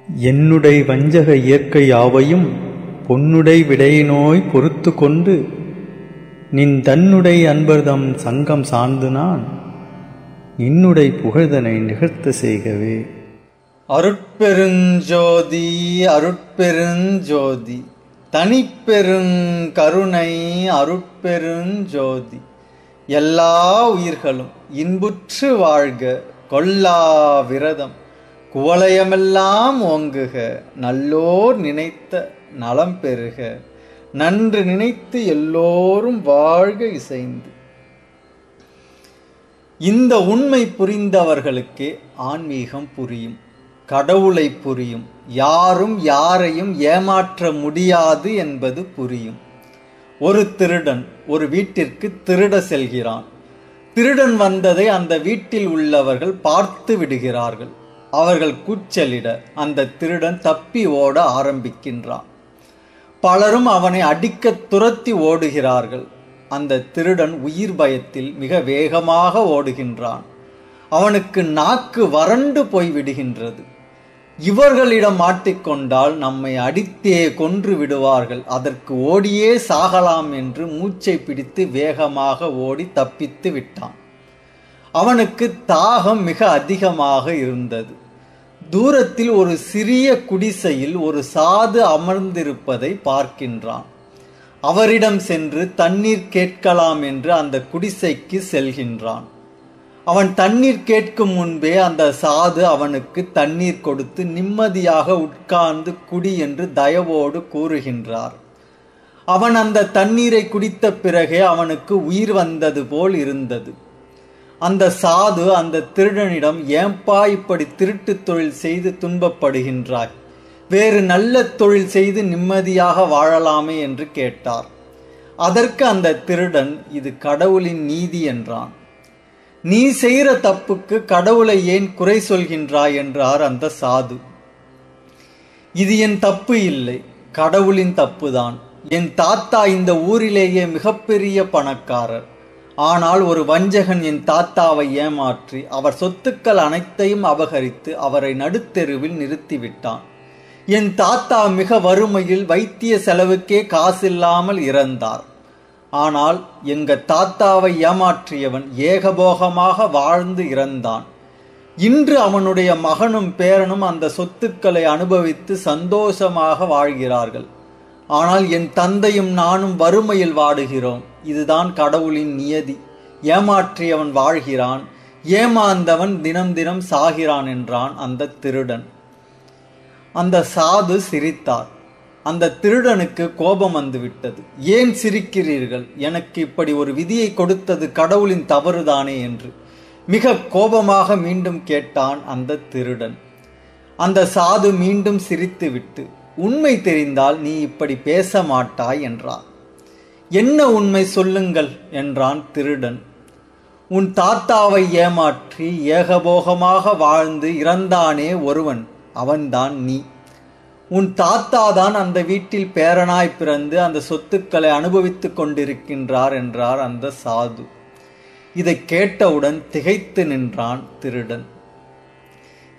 என்னுடை வஞ்சக இயற்கை யாவையும் பொன்னுடை விடையினோய் பொறுத்து கொண்டு நின் தன்னுடை அன்பர்தம் சங்கம் சார்ந்து நான் இன்னுடை புகழ்தனை நிகழ்த்த செய்கவே. அருட்பெருஞ்சோதி அருட்பெருஞ்சோதி தனிப்பெருங்கருணை அருட்பெருஞ்சோதி. எல்லா உயிர்களும் இன்புற்று வாழ்க, கொல்லா விரதம் குவலயமெல்லாம் ஓங்குக, நல்லோர் நினைத்த நலம் பெறுக, நன்று நினைத்து எல்லோரும் வாழ்க இசைந்து. இந்த உண்மை புரிந்தவர்களுக்கே ஆன்மீகம் புரியும், கடவுளை புரியும், யாரும் யாரையும் ஏமாற்ற முடியாது என்பது புரியும். ஒரு திருடன் ஒரு வீட்டிற்கு திருட செல்கிறான். திருடன் வந்ததை அந்த வீட்டில் உள்ளவர்கள் பார்த்து விடுகிறார்கள். அவர்கள் கூச்சலிட அந்த திருடன் தப்பி ஓட ஆரம்பிக்கின்றான். பலரும் அவனை அடிக்க துரத்தி ஓடுகிறார்கள். அந்த திருடன் உயிர் பயத்தில் மிக வேகமாக ஓடுகின்றான். அவனுக்கு நாக்கு வறண்டு போய் விடுகின்றது. இவர்களிடம் மாட்டிக்கொண்டால் நம்மை அடித்தே கொன்று விடுவார்கள், அதற்கு ஓடியே சாகலாம் என்று மூச்சை பிடித்து வேகமாக ஓடி தப்பித்து விட்டான். அவனுக்கு தாகம் மிக அதிகமாக இருந்தது. தூரத்தில் ஒரு சிறிய குடிசையில் ஒரு சாது அமர்ந்திருப்பதை பார்க்கின்றான். அவரிடம் சென்று தண்ணீர் கேட்கலாம் என்று அந்த குடிசைக்கு செல்கின்றான். அவன் தண்ணீர் கேட்கும் முன்பே அந்த சாது அவனுக்கு தண்ணீர் கொடுத்து நிம்மதியாக உட்கார்ந்து குடி என்று தயவோடு கூறுகின்றார். அவன் அந்த தண்ணீரை குடித்த பிறகே அவனுக்கு உயிர் வந்தது போல் இருந்தது. அந்த சாது அந்த திருடனிடம், ஏன்பா இப்படி திருட்டு தொழில் செய்து துன்பப்படுகின்றாய், வேறு நல்ல தொழில் செய்து நிம்மதியாக வாழலாமே என்று கேட்டார். அதற்கு அந்த திருடன், இது கடவுளின் நீதி என்றான். நீ செய்கிற தப்புக்கு கடவுளை ஏன் குறை சொல்கின்றாய் என்றார் அந்த சாது. இது என் தப்பு இல்லை, கடவுளின் தப்புதான். என் தாத்தா இந்த ஊரிலேயே மிகப்பெரிய பணக்காரர். ஆனால் ஒரு வஞ்சகன் என் தாத்தாவை ஏமாற்றி அவர் சொத்துக்கள் அனைத்தையும் அபகரித்து அவரை நடுத்தெருவில் நிறுத்திவிட்டான். என் தாத்தா மிக வறுமையில் வைத்திய செலவுக்கே காசில்லாமல் இறந்தார். ஆனால் எங்க தாத்தாவை ஏமாற்றியவன் ஏகபோகமாக வாழ்ந்து இறந்தான். இன்று அவனுடைய மகனும் பேரனும் அந்த சொத்துக்களை அனுபவித்து சந்தோஷமாக வாழ்கிறார்கள். ஆனால் என் தந்தையும் நானும் வறுமையில் வாடுகிறோம். இதுதான் கடவுளின் நியதி. ஏமாற்றியவன் வாழ்கிறான், ஏமாந்தவன் தினம் தினம் சாகிறான் என்றான் அந்த திருடன். அந்த சாது சிரித்தார். அந்த திருடனுக்கு கோபம் வந்துவிட்டது. ஏன் சிரிக்கிறீர்கள், எனக்கு இப்படி ஒரு விதியை கொடுத்தது கடவுளின் தவறுதானே என்று மிக கோபமாக மீண்டும் கேட்டான் அந்த திருடன். அந்த சாது மீண்டும் சிரித்துவிட்டு, உண்மை தெரிந்தால் நீ இப்படி பேச மாட்டாய் என்றார். என்ன உண்மை சொல்லுங்கள் என்றான் திருடன். உன் தாத்தாவை ஏமாற்றி ஏகபோகமாக வாழ்ந்து இறந்தானே ஒருவன், அவன்தான் நீ. உன் தாத்தா தான் அந்த வீட்டில் பேரனாய் பிறந்து அந்த சொத்துக்களை அனுபவித்துக் கொண்டிருக்கின்றார் என்றார் அந்த சாது. இதை கேட்டவுடன் திகைத்து நின்றான் திருடன்.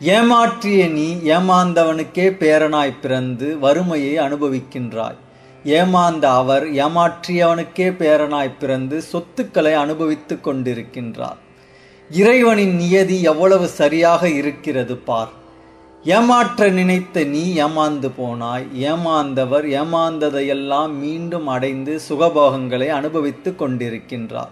ஏமாற்றிய நீ ஏமாந்தவனுக்கே பேரனாய் பிறந்து வறுமையை அனுபவிக்கின்றாய். ஏமாந்த அவர் ஏமாற்றியவனுக்கே பேரனாய் பிறந்து சொத்துக்களை அனுபவித்துக் கொண்டிருக்கின்றார். இறைவனின் நியதி எவ்வளவு சரியாக இருக்கிறது பார். ஏமாற்ற நினைத்த நீ ஏமாந்து போனாய். ஏமாந்தவர் ஏமாந்ததையெல்லாம் மீண்டும் அடைந்து சுகபோகங்களை அனுபவித்துக் கொண்டிருக்கின்றார்.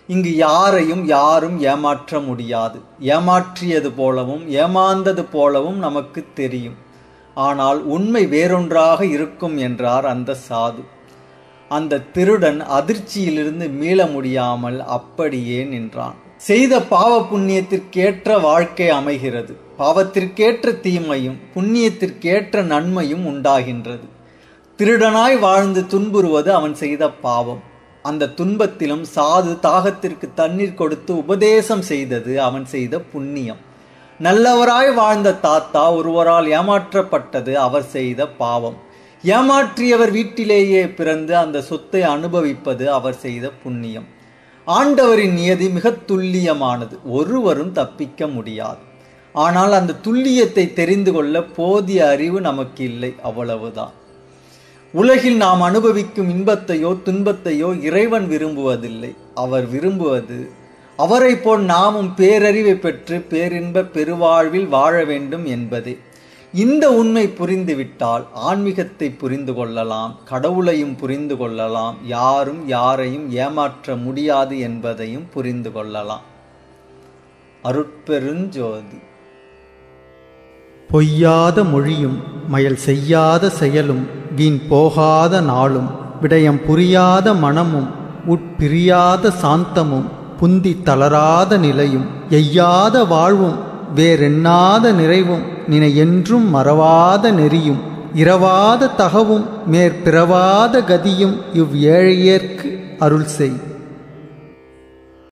இங்கு யாரையும் யாரும் ஏமாற்ற முடியாது. ஏமாற்றியது போலவும் ஏமாந்தது போலவும் நமக்கு தெரியும். ஆனால் உண்மை வேறொன்றாக இருக்கும் என்றார் அந்த சாது. அந்த திருடன் அதிர்ச்சியிலிருந்து மீள முடியாமல் அப்படியே நின்றான். செய்த பாவ புண்ணியத்திற்கேற்ற வாழ்க்கை அமைகிறது. பாவத்திற்கேற்ற தீமையும் புண்ணியத்திற்கேற்ற நன்மையும் உண்டாகின்றது. திருடனாய் வாழ்ந்து துன்புறுவது அவன் செய்த பாவம். அந்த துன்பத்திலும் சாது தாகத்திற்கு தண்ணீர் கொடுத்து உபதேசம் செய்தது அவன் செய்த புண்ணியம். நல்லவராய் வாழ்ந்த தாத்தா ஒருவரால் ஏமாற்றப்பட்டது அவர் செய்த பாவம். ஏமாற்றியவர் வீட்டிலேயே பிறந்து அந்த சொத்தை அனுபவிப்பது அவர் செய்த புண்ணியம். ஆண்டவரின் நியதி மிக துல்லியமானது, ஒருவரும் தப்பிக்க முடியாது. ஆனால் அந்த துல்லியத்தை தெரிந்து கொள்ள போதிய அறிவு நமக்கு இல்லை, அவ்வளவுதான். உலகில் நாம் அனுபவிக்கும் இன்பத்தையோ துன்பத்தையோ இறைவன் விரும்புவதில்லை. அவர் விரும்புவது அவரை போல் நாமும் பேரறிவை பெற்று பேரின்ப பெருவாழ்வில் வாழ வேண்டும் என்பதே. இந்த உண்மை புரிந்துவிட்டால் ஆன்மீகத்தை புரிந்து கொள்ளலாம், கடவுளையும் புரிந்து கொள்ளலாம், யாரும் யாரையும் ஏமாற்ற முடியாது என்பதையும் புரிந்து கொள்ளலாம். அருட்பெருஞ்சோதி. பொய்யாத மொழியும் மயல் செய்யாத செயலும் வீண் போகாத நாளும் விடயம் புரியாத மனமும் உட்பிரியாத சாந்தமும் புந்தி தளராத நிலையும் எய்யாத வாழ்வும் வேறெண்ணாத நிறைவும் நினை என்றும் மறவாத நெறியும் இரவாத தகவும் மேற்பிறவாத கதியும் இவ் ஏழையேற்கு அருள் செய்.